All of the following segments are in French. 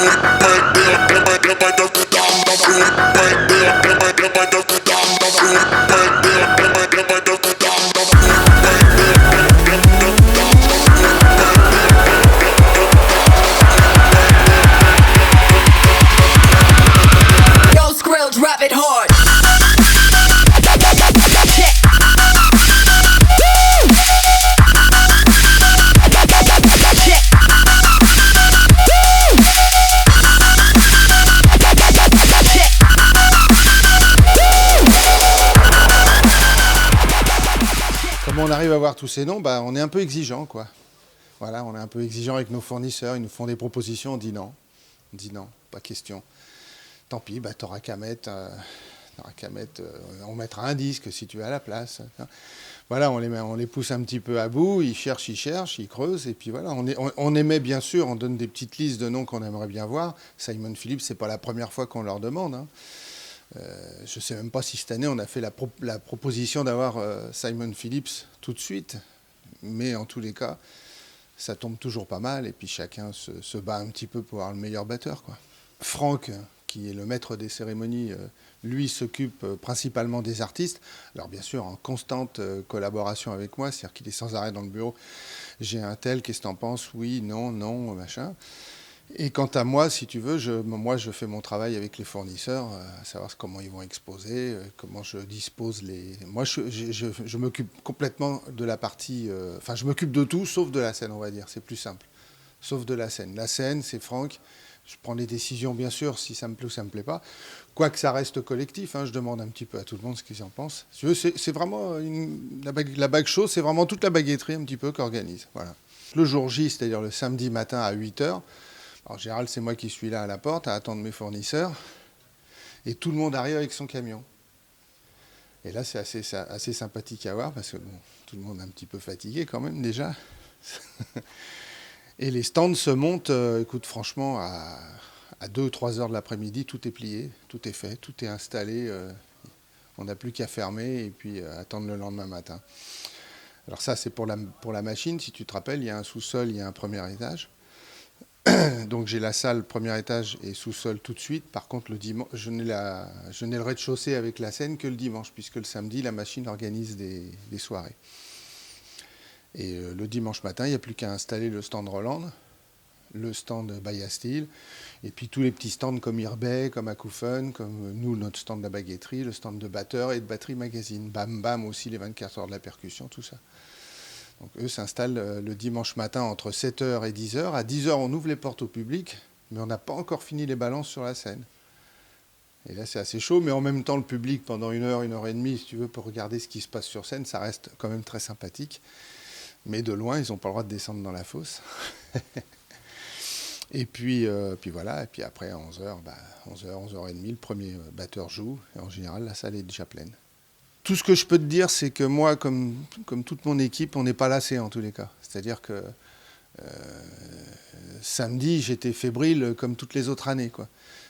Yo, Skrill, drop it hard. Comment on arrive à avoir tous ces noms? On est un peu exigeant, quoi. Voilà, on est un peu exigeant avec nos fournisseurs, ils nous font des propositions, on dit non. On dit non, pas question. Tant pis, t'auras qu'à mettre, on mettra un disque si tu es à la place. Voilà, on les pousse un petit peu à bout, ils cherchent, ils creusent, et puis voilà, on émet bien sûr, on donne des petites listes de noms qu'on aimerait bien voir. Simon Phillips, c'est pas la première fois qu'on leur demande, hein. Je ne sais même pas si cette année on a fait la proposition d'avoir Simon Phillips tout de suite, mais en tous les cas, ça tombe toujours pas mal, et puis chacun se bat un petit peu pour avoir le meilleur batteur, quoi. Franck, qui est le maître des cérémonies, lui s'occupe principalement des artistes. Alors bien sûr, en constante collaboration avec moi, c'est-à-dire qu'il est sans arrêt dans le bureau. J'ai un tel, qu'est-ce que t'en penses? Oui, non, non, machin. Et quant à moi, si tu veux, je fais mon travail avec les fournisseurs, à savoir comment ils vont exposer, comment je dispose les... Moi, je m'occupe complètement de la partie... Enfin, je m'occupe de tout, sauf de la scène, on va dire. C'est plus simple. Sauf de la scène. La scène, c'est Franck. Je prends les décisions, bien sûr, si ça me plaît ou ça ne me plaît pas. Quoique ça reste collectif, hein, je demande un petit peu à tout le monde ce qu'ils en pensent. Si tu veux, c'est vraiment... La bague chaude, c'est vraiment toute la baguetterie un petit peu qu'organise. Voilà. Le jour J, c'est-à-dire le samedi matin à 8h, en général, c'est moi qui suis là à la porte à attendre mes fournisseurs. Et tout le monde arrive avec son camion. Et là, c'est assez sympathique à voir parce que bon, tout le monde est un petit peu fatigué quand même déjà. Et les stands se montent, écoute, franchement, à 2 ou 3 heures de l'après-midi, tout est plié, tout est fait, tout est installé. On n'a plus qu'à fermer et puis attendre le lendemain matin. Alors ça, c'est pour la machine. Si tu te rappelles, il y a un sous-sol, il y a un premier étage. Donc j'ai la salle, premier étage et sous-sol tout de suite. Par contre, le dimanche, je n'ai le rez-de-chaussée avec la scène que le dimanche, puisque le samedi, la machine organise des soirées. Et le dimanche matin, il n'y a plus qu'à installer le stand Roland, le stand Baya Steel, et puis tous les petits stands comme Irbay, comme Akoufen, comme nous, notre stand de la baguetterie, le stand de batteur et de batterie magazine. Bam Bam aussi, les 24 heures de la percussion, tout ça. Donc eux s'installent le dimanche matin entre 7h et 10h. À 10h, on ouvre les portes au public, mais on n'a pas encore fini les balances sur la scène. Et là, c'est assez chaud, mais en même temps, le public, pendant 1h et demie, si tu veux, pour regarder ce qui se passe sur scène, ça reste quand même très sympathique. Mais de loin, ils n'ont pas le droit de descendre dans la fosse. Et puis voilà, et puis après, à 11h, 11h30, le premier batteur joue, et en général, la salle est déjà pleine. Tout ce que je peux te dire, c'est que moi, comme toute mon équipe, on n'est pas lassé en tous les cas. C'est-à-dire que samedi, j'étais fébrile comme toutes les autres années, quoi.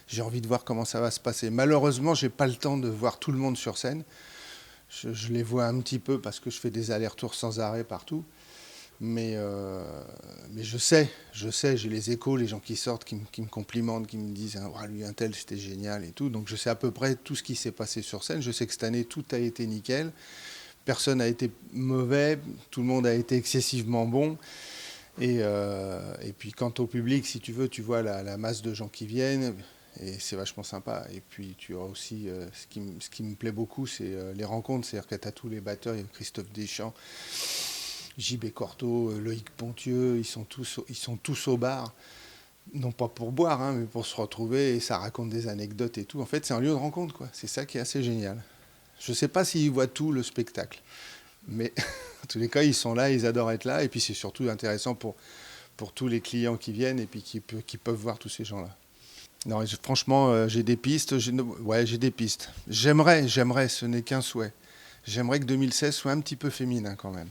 J'ai envie de voir comment ça va se passer. Malheureusement, je n'ai pas le temps de voir tout le monde sur scène. Je les vois un petit peu parce que je fais des allers-retours sans arrêt partout. Mais je sais, j'ai les échos, les gens qui sortent, qui me complimentent, qui me disent ah, lui un tel c'était génial et tout. Donc je sais à peu près tout ce qui s'est passé sur scène. Je sais que cette année tout a été nickel, personne n'a été mauvais, tout le monde a été excessivement bon. Et puis quant au public, si tu veux, tu vois la masse de gens qui viennent et c'est vachement sympa. Et puis tu as aussi ce qui me plaît beaucoup, c'est les rencontres, c'est-à-dire que tu as tous les batteurs, il y a Christophe Deschamps, JB Cortot, Loïc Pontieux, ils sont tous au bar, non pas pour boire, hein, mais pour se retrouver, et ça raconte des anecdotes et tout. En fait, c'est un lieu de rencontre, quoi. C'est ça qui est assez génial. Je ne sais pas s'ils voient tout le spectacle, mais en tous les cas, ils sont là, ils adorent être là, et puis c'est surtout intéressant pour tous les clients qui viennent et puis qui peuvent voir tous ces gens-là. Non, franchement, j'ai des pistes. J'ai des pistes. J'aimerais, ce n'est qu'un souhait. J'aimerais que 2016 soit un petit peu féminin quand même.